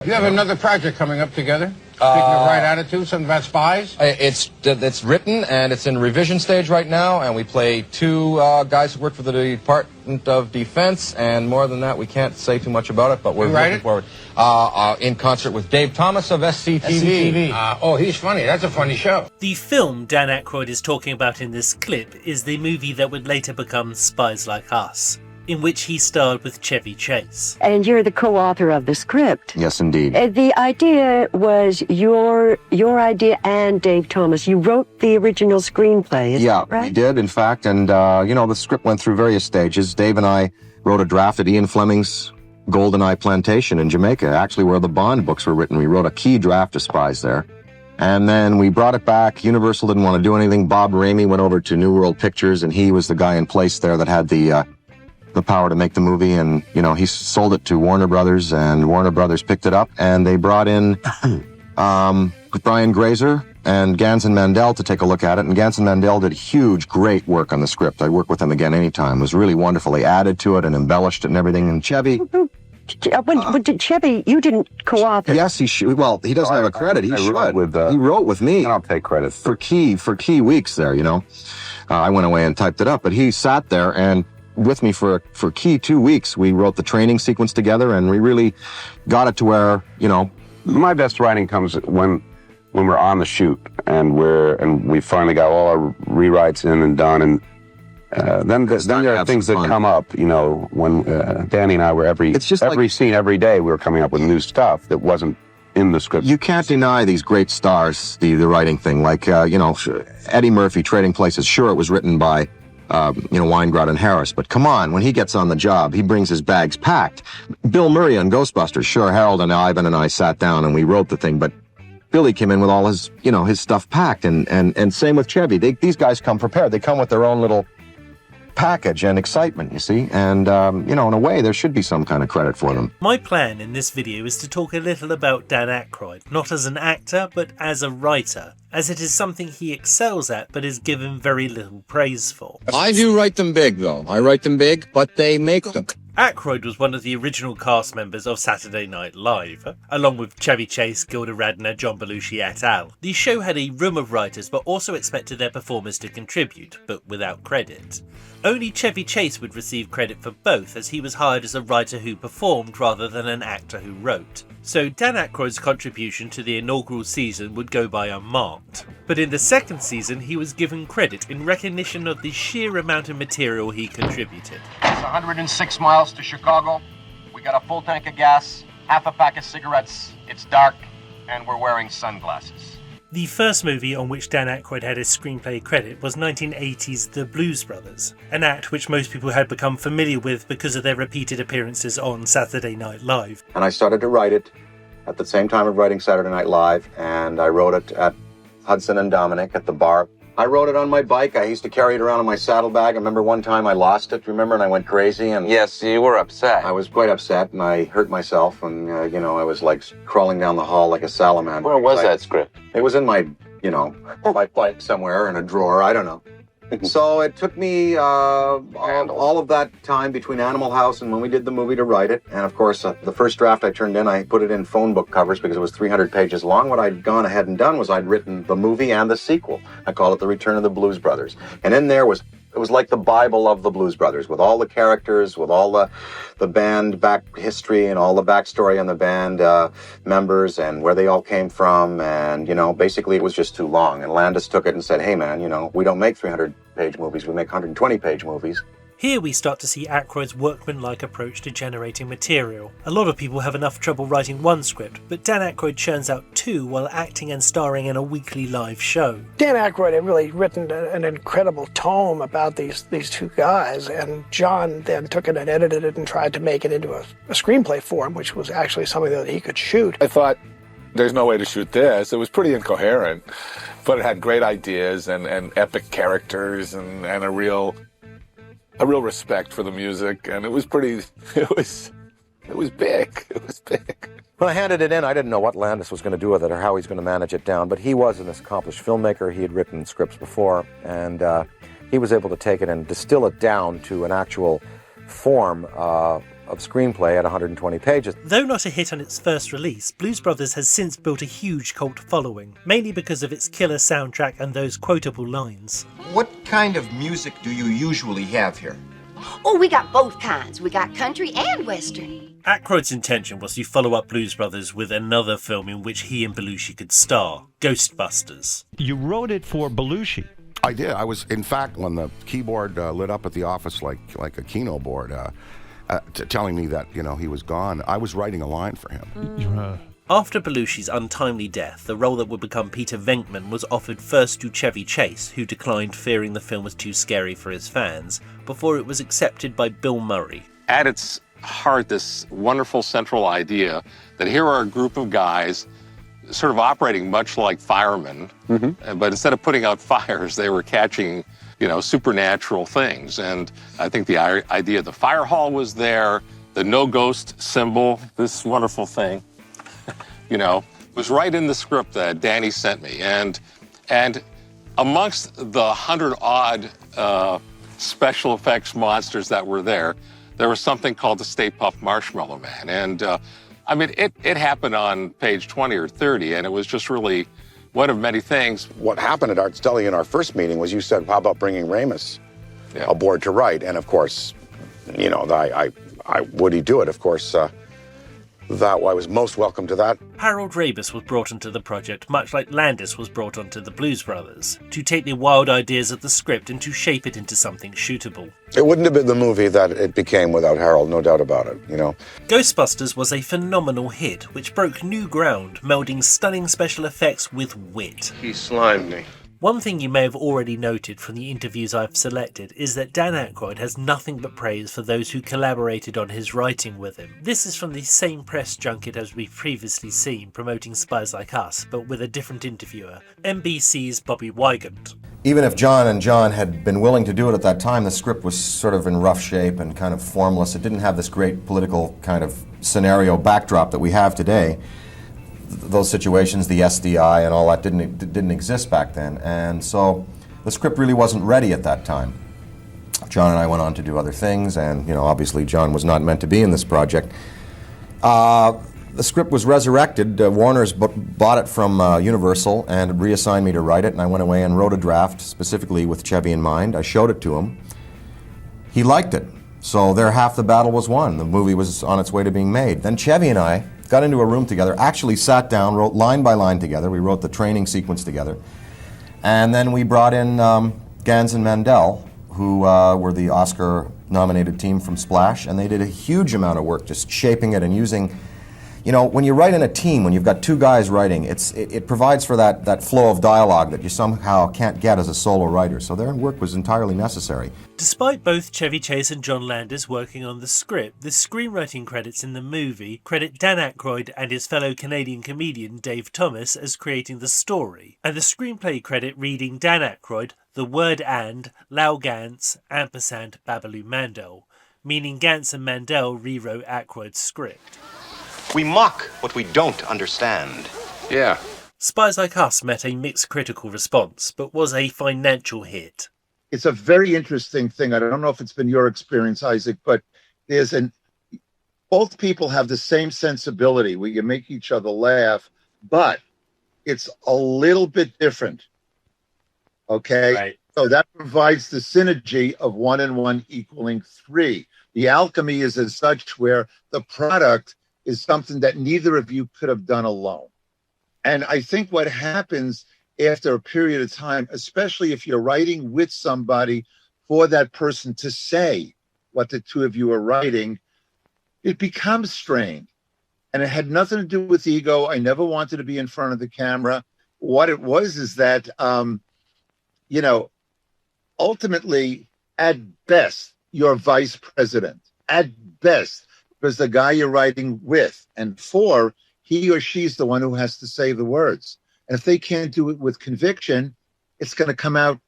You have another project coming up together. Speaking of right attitude, something about spies? It's written, and it's in revision stage right now, and we play two guys who work for the Department of Defense, and more than that, we can't say too much about it, but we're looking forward. In concert with Dave Thomas of SCTV. Oh, he's funny. That's a funny show. The film Dan Aykroyd is talking about in this clip is the movie that would later become Spies Like Us, in which he starred with Chevy Chase. And you're the co-author of the script. Yes, indeed. The idea was your idea and Dave Thomas. You wrote the original screenplay, is that right? We did, in fact, and, the script went through various stages. Dave and I wrote a draft at Ian Fleming's Goldeneye Plantation in Jamaica, actually where the Bond books were written. We wrote a key draft of Spies there. And then we brought it back. Universal didn't want to do anything. Bob Ramey went over to New World Pictures, and he was the guy in place there that had the power to make the movie, and he sold it to Warner Brothers, and Warner Brothers picked it up, and they brought in Brian Grazer and Gansen Mandel to take a look at it, and Gansen Mandel did huge, great work on the script. I'd work with him again anytime. It was really wonderful. They added to it and embellished it and everything, and Chevy... But Chevy, you didn't co-author. Yes, he should. Well, he doesn't have a credit. He should. He wrote with me. I'll take credit. For key weeks there, I went away and typed it up, but he sat there and with me for key 2 weeks. We wrote the training sequence together, and we really got it to where, My best writing comes when we're on the shoot and we finally got all our rewrites in and done, and then there are things that come up, when Danny and I were every scene, every day, we were coming up with new stuff that wasn't in the script. You can't deny these great stars, the writing thing. Like, Eddie Murphy, Trading Places. Sure, it was written by Weingrod and Harris. But come on, when he gets on the job, he brings his bags packed. Bill Murray on Ghostbusters. Sure, Harold and Ivan and I sat down and we wrote the thing, but Billy came in with all his, his stuff packed. And same with Chevy. These guys come prepared. They come with their own little package and excitement, you see. And, in a way, there should be some kind of credit for them. My plan in this video is to talk a little about Dan Aykroyd, not as an actor, but as a writer, as it is something he excels at, but is given very little praise for. I do write them big, though. I write them big, but they make them. Aykroyd was one of the original cast members of Saturday Night Live, along with Chevy Chase, Gilda Radner, John Belushi et al. The show had a room of writers, but also expected their performers to contribute, but without credit. Only Chevy Chase would receive credit for both, as he was hired as a writer who performed rather than an actor who wrote. So Dan Aykroyd's contribution to the inaugural season would go by unmarked. But in the second season, he was given credit in recognition of the sheer amount of material he contributed. It's 106 miles to Chicago. We got a full tank of gas, half a pack of cigarettes, it's dark, and we're wearing sunglasses. The first movie on which Dan Aykroyd had his screenplay credit was 1980's The Blues Brothers, an act which most people had become familiar with because of their repeated appearances on Saturday Night Live. And I started to write it at the same time of writing Saturday Night Live, and I wrote it at Hudson and Dominic at the bar. I wrote it on my bike. I used to carry it around in my saddlebag. I remember one time I lost it, remember, and I went crazy. And Yes, you were upset. I was quite upset, and I hurt myself, and, I was like crawling down the hall like a salamander. Where was that script? It was in my, my bike somewhere in a drawer, I don't know. So it took me all of that time between Animal House and when we did the movie to write it. And of course, the first draft I turned in, I put it in phone book covers because it was 300 pages long. What I'd gone ahead and done was I'd written the movie and the sequel. I call it The Return of the Blues Brothers. And in there it was like the Bible of the Blues Brothers, with all the characters, with all the band back history and all the backstory on the band members and where they all came from. And, basically it was just too long. And Landis took it and said, hey, man, we don't make 300-page movies. We make 120-page movies. Here we start to see Aykroyd's workmanlike approach to generating material. A lot of people have enough trouble writing one script, but Dan Aykroyd churns out two while acting and starring in a weekly live show. Dan Aykroyd had really written an incredible tome about these two guys, and John then took it and edited it and tried to make it into a screenplay form, which was actually something that he could shoot. I thought, there's no way to shoot this. It was pretty incoherent, but it had great ideas and epic characters and a real respect for the music, and it was big. It was big. When I handed it in, I didn't know what Landis was going to do with it or how he's going to manage it down, but he was an accomplished filmmaker. He had written scripts before, and he was able to take it and distill it down to an actual form screenplay at 120 pages. Though not a hit on its first release, Blues Brothers has since built a huge cult following, mainly because of its killer soundtrack and those quotable lines. What kind of music do you usually have here? Oh, we got both kinds. We got country and western. Aykroyd's intention was to follow up Blues Brothers with another film in which he and Belushi could star, Ghostbusters. You wrote it for Belushi. I did. I was, in fact, when the keyboard lit up at the office like a Keno board, telling me that, he was gone, I was writing a line for him. After Belushi's untimely death, the role that would become Peter Venkman was offered first to Chevy Chase, who declined, fearing the film was too scary for his fans, before it was accepted by Bill Murray. At its heart, this wonderful central idea that here are a group of guys sort of operating much like firemen, but instead of putting out fires, they were catching, supernatural things. And I think the idea of the fire hall was there, the no ghost symbol, this wonderful thing, was right in the script that Danny sent me. And amongst the 100-odd special effects monsters that were there was something called the Stay Puft Marshmallow Man. And it happened on page 20 or 30, and it was just really one of many things. What happened at Arts Deli in our first meeting was you said, how about bringing Ramis aboard to write? And of course, would he do it? Of course, I was most welcome to that. Harold Ramis was brought onto the project, much like Landis was brought onto the Blues Brothers, to take the wild ideas of the script and to shape it into something shootable. It wouldn't have been the movie that it became without Harold, no doubt about it, Ghostbusters was a phenomenal hit, which broke new ground, melding stunning special effects with wit. He slimed me. One thing you may have already noted from the interviews I've selected is that Dan Aykroyd has nothing but praise for those who collaborated on his writing with him. This is from the same press junket as we've previously seen promoting Spies Like Us, but with a different interviewer, NBC's Bobby Wygant. Even if John and John had been willing to do it at that time, the script was sort of in rough shape and kind of formless. It didn't have this great political kind of scenario backdrop that we have today. Those situations, the SDI and all that didn't exist back then, and so the script really wasn't ready at that time. John and I went on to do other things, and obviously John was not meant to be in this project. The script was resurrected. Warner's bought it from Universal and reassigned me to write it, and I went away and wrote a draft specifically with Chevy in mind. I showed it to him. He liked it, so there half the battle was won. The movie was on its way to being made. Then Chevy and I got into a room together, actually sat down, wrote line by line together. We wrote the training sequence together. And then we brought in Gans and Mandel, who were the Oscar-nominated team from Splash, and they did a huge amount of work just shaping it and using, when you write in a team, when you've got two guys writing, it provides for that flow of dialogue that you somehow can't get as a solo writer. So their work was entirely necessary. Despite both Chevy Chase and John Landis working on the script, the screenwriting credits in the movie credit Dan Aykroyd and his fellow Canadian comedian Dave Thomas as creating the story, and the screenplay credit reading Dan Aykroyd, the word and, Lau Gans, ampersand Babaloo Mandel, meaning Gans and Mandel rewrote Aykroyd's script. We mock what we don't understand. Yeah. Spies Like Us met a mixed critical response, but was a financial hit. It's a very interesting thing. I don't know if it's been your experience, Isaac, but both people have the same sensibility where you make each other laugh, but it's a little bit different. Okay? Right. So that provides the synergy of 1 and 1 equaling 3. The alchemy is as such where the product is something that neither of you could have done alone. And I think what happens after a period of time, especially if you're writing with somebody for that person to say what the two of you are writing, it becomes strained. And it had nothing to do with ego. I never wanted to be in front of the camera. What it was is that, ultimately, at best, you're vice president. At best, because the guy you're writing with and for, he or she's the one who has to say the words. And if they can't do it with conviction, it's going to come out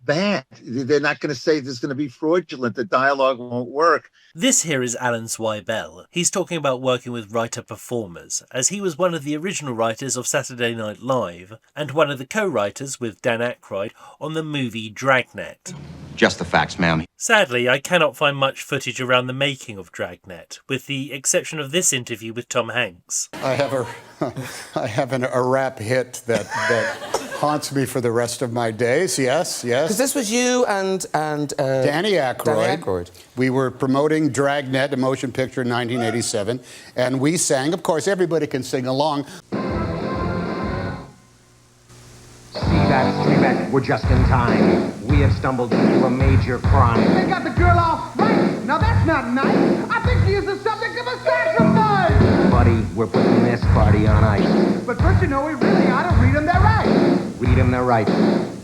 bad. They're not going to say there's going to be fraudulent. The dialogue won't work. This here is Alan Swibell. He's talking about working with writer-performers, as he was one of the original writers of Saturday Night Live and one of the co-writers with Dan Aykroyd on the movie Dragnet. Just the facts, ma'am. Sadly, I cannot find much footage around the making of Dragnet, with the exception of this interview with Tom Hanks. I have a rap hit that haunts me for the rest of my days. Yes. Because this was you and Danny Aykroyd. Danny Aykroyd. We were promoting Dragnet, a motion picture in 1987, and we sang. Of course, everybody can sing along. See that, Dragnet? We're just in time. We have stumbled into a major crime. They got the girl all frightened. Now that's not nice. I think she is the subject of a sacrifice. Buddy, we're putting this party on ice. But first, you know, we really ought to read them their rights. Read them their rights.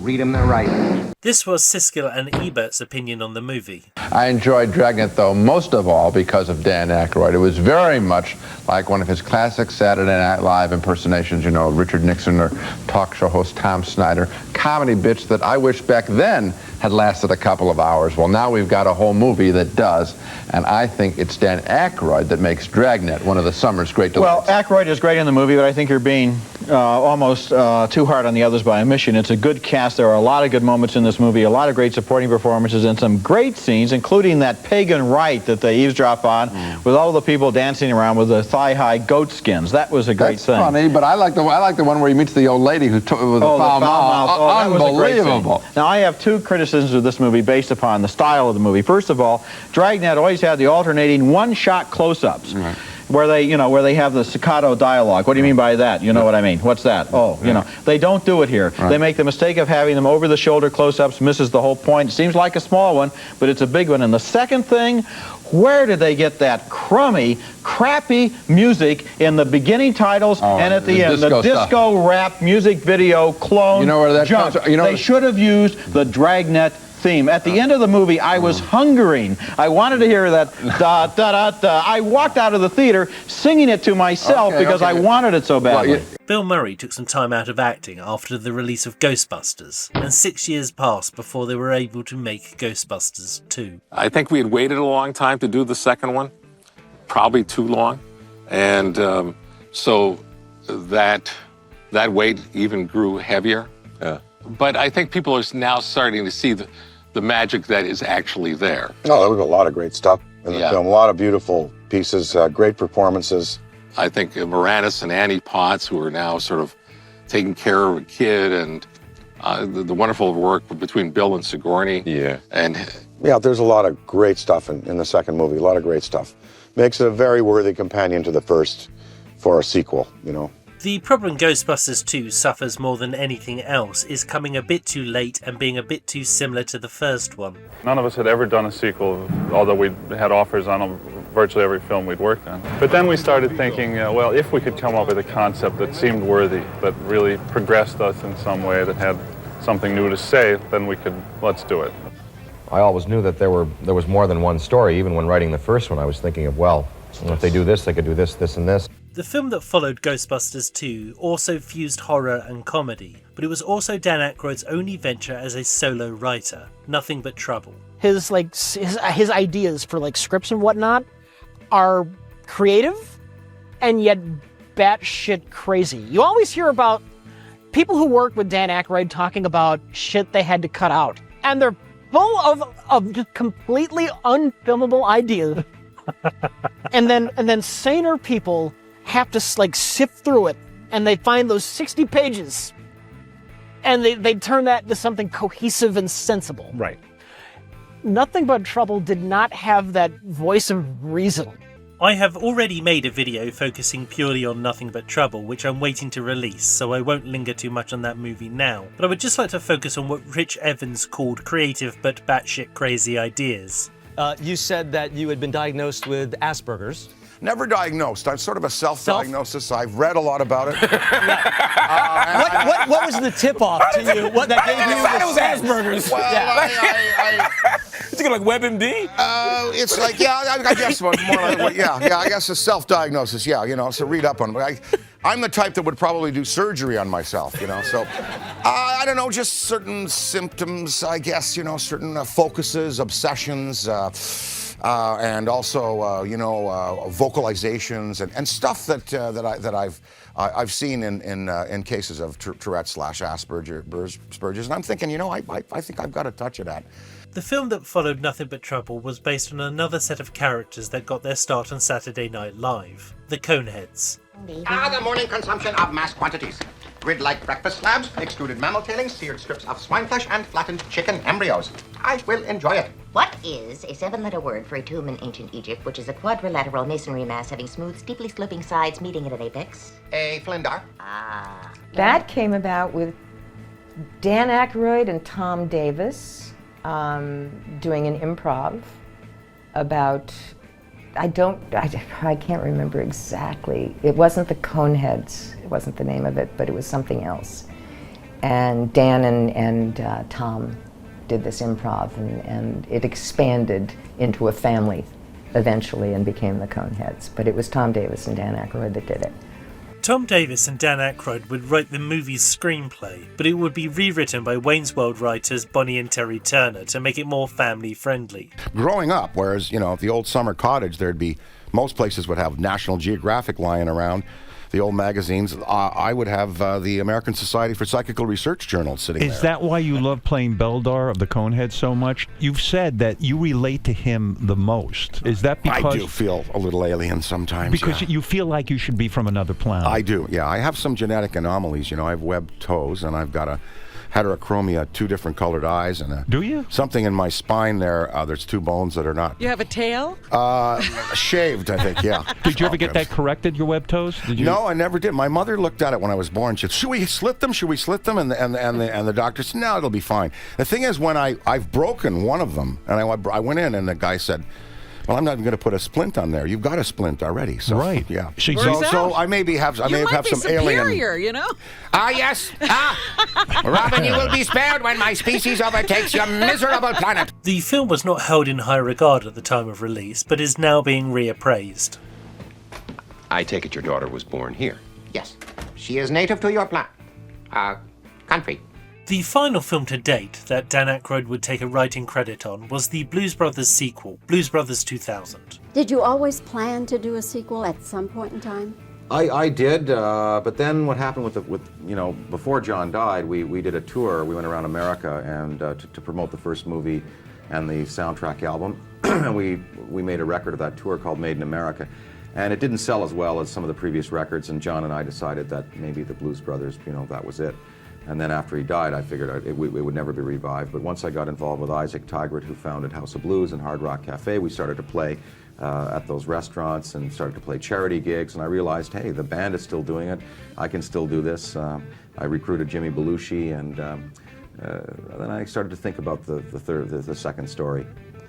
Read them their rights. This was Siskel and Ebert's opinion on the movie. I enjoyed Dragnet, though, most of all because of Dan Aykroyd. It was very much like one of his classic Saturday Night Live impersonations, you know, Richard Nixon or talk show host Tom Snyder. Comedy bits that I wish back then had lasted a couple of hours. Well, now we've got a whole movie that does, and I think it's Dan Aykroyd that makes Dragnet one of the summer's great delights. Well, Aykroyd is great in the movie, but I think you're being almost too hard on the others by omission. It's a good cast. There are a lot of good moments in this movie, a lot of great supporting performances, and some great scenes, including that pagan rite that they eavesdrop on with all the people dancing around with the thigh-high goat skins. That was a great thing. That's funny, but I like the one where he meets the old lady who took with the foul mouth. Oh, Unbelievable. Now, I have two criticisms of this movie based upon the style of the movie. First of all, Dragnet always had the alternating one-shot close-ups. Right. Where they have the staccato dialogue. What do you mean by that? You know what I mean. What's that? Oh, you know. They don't do it here. Right. They make the mistake of having them over-the-shoulder close-ups, misses the whole point. It seems like a small one, but it's a big one. And the second thing, where did they get that crummy, crappy music in the beginning titles and at the end? The disco rap music video clone. You know where that comes from? You know, they should have used the Dragnet theme. At the end of the movie, I was hungering. I wanted to hear that da da da da. I walked out of the theater singing it to myself because I wanted it so badly. Bill Murray took some time out of acting after the release of Ghostbusters, and 6 years passed before they were able to make Ghostbusters 2. I think we had waited a long time to do the second one, probably too long, and so that weight even grew heavier. Yeah. But I think people are now starting to see the magic that is actually there. No, there was a lot of great stuff in the film. A lot of beautiful pieces, great performances. I think Moranis and Annie Potts, who are now sort of taking care of a kid, and the wonderful work between Bill and Sigourney. Yeah. Yeah, there's a lot of great stuff in the second movie, a lot of great stuff. Makes it a very worthy companion to the first for a sequel, you know. The problem Ghostbusters 2 suffers more than anything else is coming a bit too late and being a bit too similar to the first one. None of us had ever done a sequel, although we'd had offers on virtually every film we'd worked on. But then we started thinking, well, if we could come up with a concept that seemed worthy, that really progressed us in some way, that had something new to say, then let's do it. I always knew that there was more than one story. Even when writing the first one, I was thinking of, well, if they do this, they could do this, this, and this. The film that followed Ghostbusters 2 also fused horror and comedy, but it was also Dan Aykroyd's only venture as a solo writer. Nothing but trouble. His ideas for scripts and whatnot are creative and yet batshit crazy. You always hear about people who work with Dan Aykroyd talking about shit they had to cut out, and they're full of just completely unfilmable ideas. and then saner people have to sift through it, and they find those 60 pages, and they turn that into something cohesive and sensible. Right. Nothing But Trouble did not have that voice of reason. I have already made a video focusing purely on Nothing But Trouble, which I'm waiting to release, so I won't linger too much on that movie now. But I would just like to focus on what Rich Evans called creative but batshit crazy ideas. You said that you had been diagnosed with Asperger's. Never diagnosed. I'm sort of a self-diagnosis. I've read a lot about it. What was the tip-off to you? What that gave you the Asperger's? Well, Is it like WebMD? It's like, yeah, I guess more like, yeah, I guess a self-diagnosis, yeah, you know, so read up on it. I'm the type that would probably do surgery on myself, you know, so I don't know, just certain symptoms, I guess, you know, certain focuses, obsessions, and also, you know, vocalizations and stuff that I've seen in cases of Tourette/Asperger's, and I'm thinking, you know, I think I've got a touch of that. The film that followed Nothing But Trouble was based on another set of characters that got their start on Saturday Night Live, the Coneheads. The morning consumption of mass quantities. Grid-like breakfast slabs, extruded mammal tailings, seared strips of swine flesh, and flattened chicken embryos. I will enjoy it. What is a 7-letter word for a tomb in ancient Egypt, which is a quadrilateral masonry mass having smooth, steeply sloping sides meeting at an apex? A flindar. Ah. That came about with Dan Aykroyd and Tom Davis doing an improv about, I can't remember exactly. It wasn't the Coneheads. It wasn't the name of it, but it was something else. And Dan and Tom did this improv, and it expanded into a family eventually and became the Coneheads. But it was Tom Davis and Dan Aykroyd that did it. Tom Davis and Dan Aykroyd would write the movie's screenplay, but it would be rewritten by Wayne's World writers Bonnie and Terry Turner to make it more family-friendly. Growing up, whereas, you know, at the old summer cottage, most places would have National Geographic lying around, the old magazines. I would have the American Society for Psychical Research journal sitting there. Is that why you love playing Beldar of the Coneheads so much? You've said that you relate to him the most. Is that because... I do feel a little alien sometimes. Because you feel like you should be from another planet. I do, yeah. I have some genetic anomalies. You know, I have webbed toes, and I've got a heterochromia, 2 different colored eyes, and do you? Something in my spine there. There's 2 bones that are not. You have a tail? Shaved, I think. Yeah. Did you ever get that corrected? Your web toes? Did you? No, I never did. My mother looked at it when I was born. She said, "Should we slit them? Should we slit them?" And the doctor said, "No, it'll be fine." The thing is, when I've broken one of them, and I went in, and the guy said, "Well, I'm not going to put a splint on there. You've got a splint already." So, right. Yeah. So I may have some superior, alien. You know? Yes. Robin, you will be spared when my species overtakes your miserable planet. The film was not held in high regard at the time of release, but is now being reappraised. I take it your daughter was born here. Yes. She is native to your country. The final film to date that Dan Aykroyd would take a writing credit on was the Blues Brothers sequel, Blues Brothers 2000. Did you always plan to do a sequel at some point in time? I did, but then what happened with you know, before John died, we did a tour. We went around America and to promote the first movie and the soundtrack album. we made a record of that tour called Made in America, and it didn't sell as well as some of the previous records. And John and I decided that maybe the Blues Brothers, you know, that was it. And then after he died, I figured it would never be revived. But once I got involved with Isaac Tigert, who founded House of Blues and Hard Rock Cafe, we started to play at those restaurants and started to play charity gigs. And I realized, hey, the band is still doing it. I can still do this. I recruited Jimmy Belushi, and then I started to think about the second story.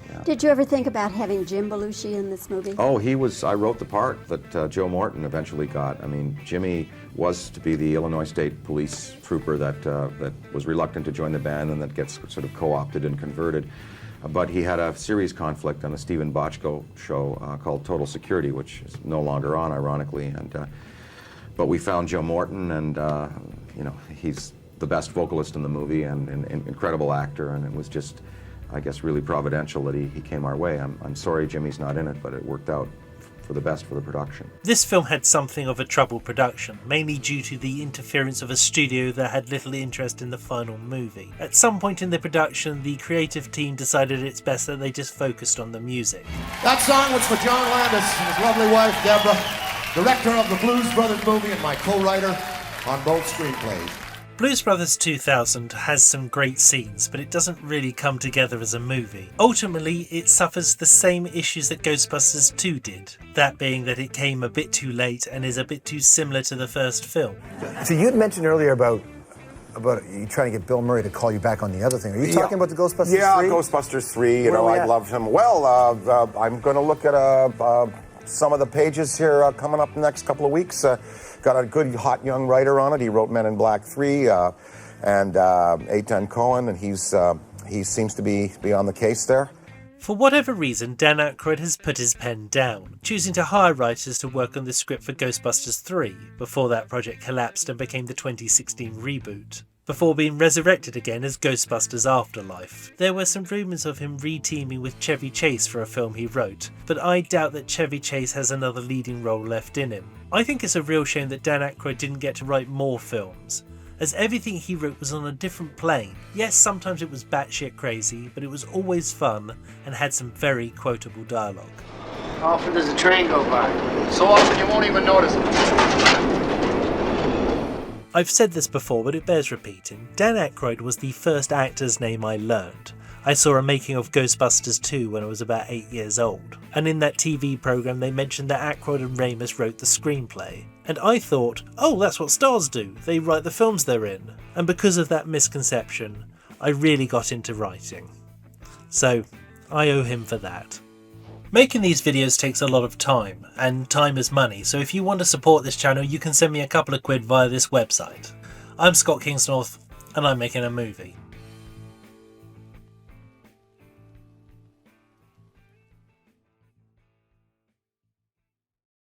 Yeah. Did you ever think about having Jim Belushi in this movie? Oh, I wrote the part that Joe Morton eventually got. I mean, Jimmy was to be the Illinois State Police trooper that was reluctant to join the band and that gets sort of co-opted and converted. But he had a series conflict on a Stephen Bochco show called Total Security, which is no longer on, ironically. But we found Joe Morton, and you know, he's the best vocalist in the movie and an incredible actor, and it was just, I guess, really providential that he came our way. I'm sorry Jimmy's not in it, but it worked out for the best for the production. This film had something of a troubled production, mainly due to the interference of a studio that had little interest in the final movie. At some point in the production, the creative team decided it's best that they just focused on the music. That song was for John Landis and his lovely wife, Deborah, director of the Blues Brothers movie and my co-writer on both screenplays. Blues Brothers 2000 has some great scenes, but it doesn't really come together as a movie. Ultimately, it suffers the same issues that Ghostbusters 2 did, that being that it came a bit too late and is a bit too similar to the first film. So you had mentioned earlier about you trying to get Bill Murray to call you back on the other thing. Are you talking about the Ghostbusters 3? Yeah, Ghostbusters 3, you know, I love him. Well, I'm going to look at some of the pages here coming up the next couple of weeks. Got a good, hot young writer on it. He wrote Men in Black 3 and Eitan Cohen, and he seems to be on the case there. For whatever reason, Dan Aykroyd has put his pen down, choosing to hire writers to work on the script for Ghostbusters 3, before that project collapsed and became the 2016 reboot, before being resurrected again as Ghostbusters Afterlife. There were some rumours of him re-teaming with Chevy Chase for a film he wrote, but I doubt that Chevy Chase has another leading role left in him. I think it's a real shame that Dan Aykroyd didn't get to write more films, as everything he wrote was on a different plane. Yes, sometimes it was batshit crazy, but it was always fun and had some very quotable dialogue. How often does a train go by? So often you won't even notice it. I've said this before, but it bears repeating. Dan Aykroyd was the first actor's name I learned. I saw a making of Ghostbusters 2 when I was about 8 years old, and in that TV programme they mentioned that Aykroyd and Ramis wrote the screenplay. And I thought, oh, that's what stars do, they write the films they're in. And because of that misconception, I really got into writing. So, I owe him for that. Making these videos takes a lot of time, and time is money, so if you want to support this channel you can send me a couple of quid via this website. I'm Scott Kingsnorth, and I'm making a movie.